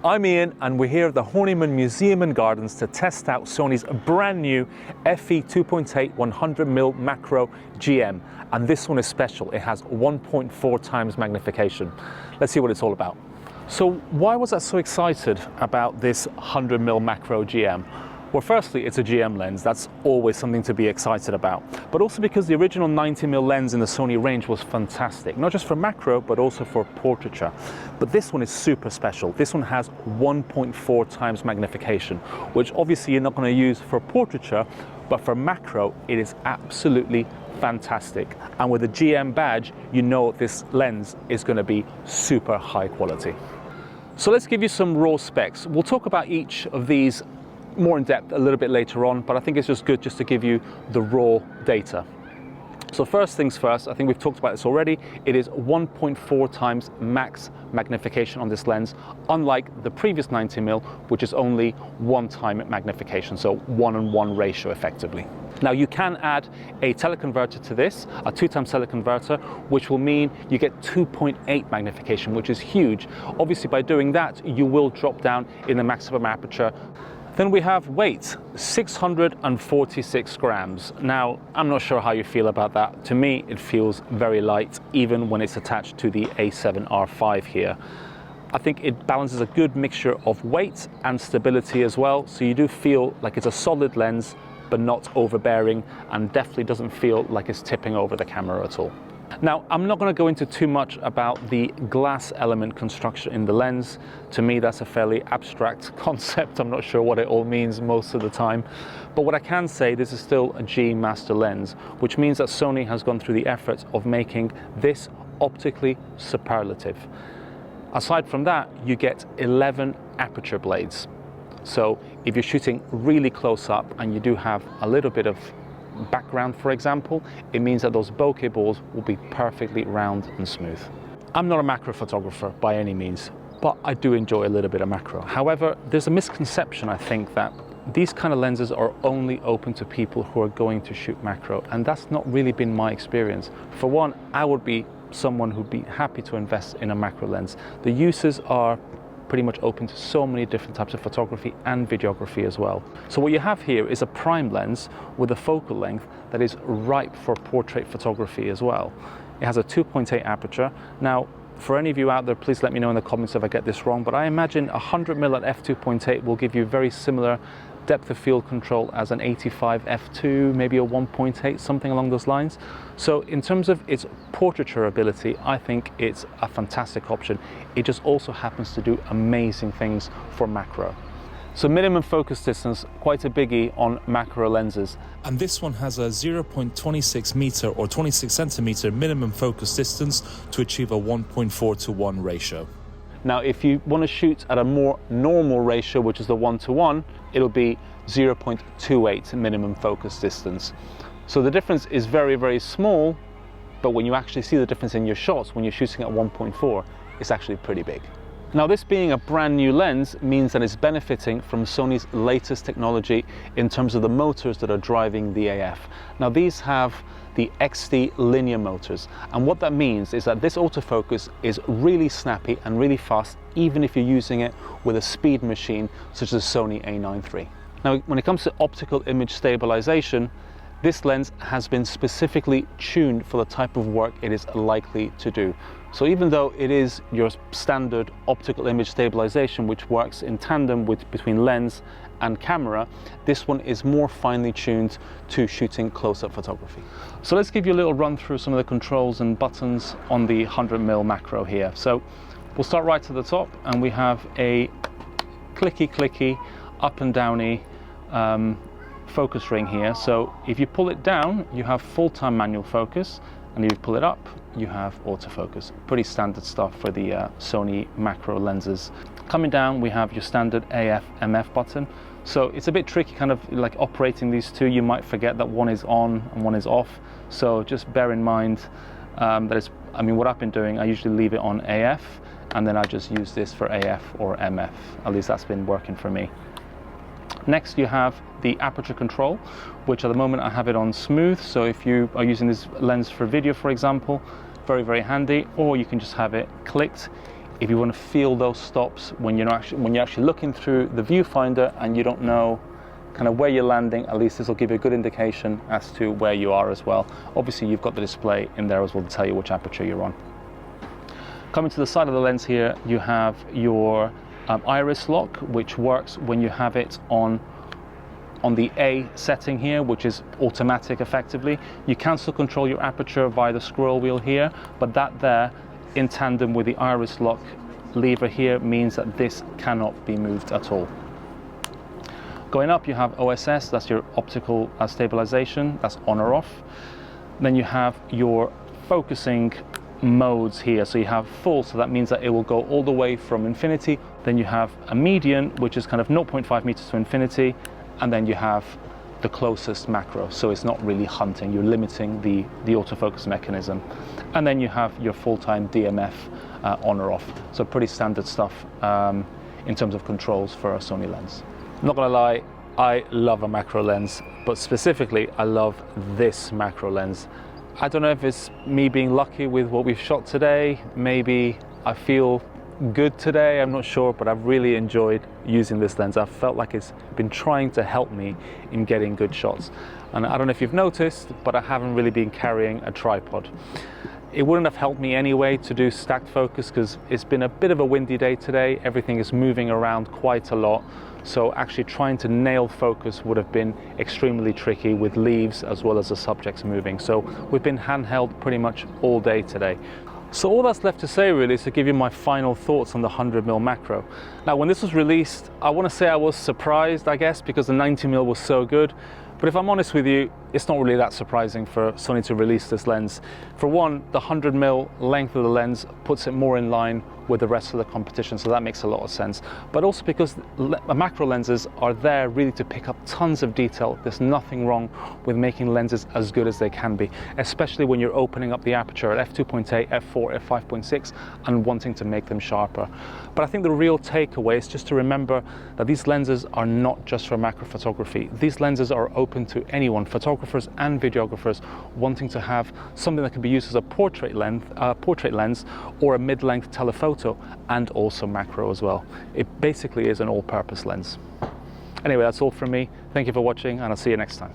I'm Ian and we're here at the Horniman Museum and Gardens to test out Sony's brand new FE 2.8 100mm Macro GM. And this one is special. It has 1.4 times magnification. Let's see what it's all about. So why was I so excited about this 100mm Macro GM? Well, firstly, it's a GM lens. That's always something to be excited about. But also because the original 90mm lens in the Sony range was fantastic, not just for macro, but also for portraiture. But this one is super special. This one has 1.4 times magnification, which obviously you're not going to use for portraiture, but for macro, it is absolutely fantastic. And with the GM badge, you know this lens is going to be super high quality. So let's give you some raw specs. We'll talk about each of these more in depth a little bit later on, but I think it's just good just to give you the raw data. So first things first, I think we've talked about this already, it is 1.4 times max magnification on this lens, unlike the previous 90mm, which is only 1 time magnification, so 1:1 ratio effectively. Now you can add a teleconverter to this, a 2-times teleconverter, which will mean you get 2.8 magnification, which is huge. Obviously by doing that, you will drop down in the maximum aperture. Then we have weight, 646 grams. Now, I'm not sure how you feel about that. To me, it feels very light, even when it's attached to the A7R5 here. I think it balances a good mixture of weight and stability as well. So you do feel like it's a solid lens, but not overbearing, and definitely doesn't feel like it's tipping over the camera at all. Now, I'm not going to go into too much about the glass element construction in the lens. To me, that's a fairly abstract concept. I'm not sure what it all means most of the time. But what I can say, this is still a G Master lens, which means that Sony has gone through the effort of making this optically superlative. Aside from that, you get 11 aperture blades. So if you're shooting really close up and you do have a little bit of background, for example, it means that those bokeh balls will be perfectly round and smooth. I'm not a macro photographer by any means, but I do enjoy a little bit of macro. However, there's a misconception, I think, that these kind of lenses are only open to people who are going to shoot macro, and that's not really been my experience. For one, I would be someone who'd be happy to invest in a macro lens. The uses are pretty much open to so many different types of photography and videography as well. So what you have here is a prime lens with a focal length that is ripe for portrait photography as well. It has a 2.8 aperture. Now, for any of you out there, please let me know in the comments if I get this wrong, but I imagine 100mm at f2.8 will give you very similar depth of field control as an 85 f2, maybe a 1.8, something along those lines. So in terms of its portraiture ability, I think it's a fantastic option. It just also happens to do amazing things for macro. So minimum focus distance, quite a biggie on macro lenses. And this one has a 0.26 meter or 26 centimeter minimum focus distance to achieve a 1.4:1 ratio. Now, if you want to shoot at a more normal ratio, which is the 1:1, it'll be 0.28 minimum focus distance. So the difference is very, very small, but when you actually see the difference in your shots, when you're shooting at 1.4, it's actually pretty big. Now, this being a brand new lens means that it's benefiting from Sony's latest technology in terms of the motors that are driving the AF. Now, these have the XD linear motors, and what that means is that this autofocus is really snappy and really fast, even if you're using it with a speed machine such as the Sony A9 III. Now, when it comes to optical image stabilization, this lens has been specifically tuned for the type of work it is likely to do. So even though it is your standard optical image stabilization, which works in tandem between lens and camera, this one is more finely tuned to shooting close-up photography. So let's give you a little run through some of the controls and buttons on the 100mm macro here. So we'll start right to the top, and we have a clicky up and downy focus ring here. So if you pull it down, you have full-time manual focus, and if you pull it up, you have autofocus. Pretty standard stuff for the Sony macro lenses. Coming down, we have your standard AF MF button. So it's a bit tricky kind of like operating these two. You might forget that one is on and one is off. So just bear in mind that it's, I mean, what I've been doing, I usually leave it on AF, and then I just use this for AF or MF. At least that's been working for me. Next, you have the aperture control, which at the moment I have it on smooth. So if you are using this lens for video, for example, very, very handy, or you can just have it clicked. if you want to feel those stops when you're actually looking through the viewfinder and you don't know kind of where you're landing, at least this will give you a good indication as to where you are as well. Obviously you've got the display in there as well to tell you which aperture you're on. Coming to the side of the lens here, you have your iris lock, which works when you have it on the A setting here, which is automatic effectively. You can still control your aperture via the scroll wheel here, but that there, in tandem with the iris lock lever here, means that this cannot be moved at all. Going up, you have OSS, that's your optical stabilization, that's on or off. Then you have your focusing modes here. So you have full, so that means that it will go all the way from infinity. Then you have a median, which is kind of 0.5 meters to infinity. And then you have the closest macro. So it's not really hunting, you're limiting the autofocus mechanism. And then you have your full-time DMF on or off. So pretty standard stuff in terms of controls for a Sony lens. Not gonna lie, I love a macro lens, but specifically I love this macro lens. I don't know if it's me being lucky with what we've shot today, maybe I feel good today, I'm not sure, but I've really enjoyed using this lens. I felt like it's been trying to help me in getting good shots. And I don't know if you've noticed, but I haven't really been carrying a tripod. It wouldn't have helped me anyway to do stacked focus because it's been a bit of a windy day today. Everything is moving around quite a lot. So actually trying to nail focus would have been extremely tricky with leaves as well as the subjects moving. So we've been handheld pretty much all day today. So all that's left to say really is to give you my final thoughts on the 100mm macro. Now when this was released, I want to say I was surprised, I guess, because the 90mm was so good. But if I'm honest with you, it's not really that surprising for Sony to release this lens. For one, the 100mm length of the lens puts it more in line with the rest of the competition, so that makes a lot of sense. But also because macro lenses are there really to pick up tons of detail. There's nothing wrong with making lenses as good as they can be, especially when you're opening up the aperture at f2.8, f4, f5.6 and wanting to make them sharper. But I think the real takeaway is just to remember that these lenses are not just for macro photography. These lenses are open to anyone, photographers and videographers wanting to have something that can be used as a portrait lens or a mid-length telephoto, and also macro as well. It basically is an all-purpose lens. Anyway, that's all from me. Thank you for watching, and I'll see you next time.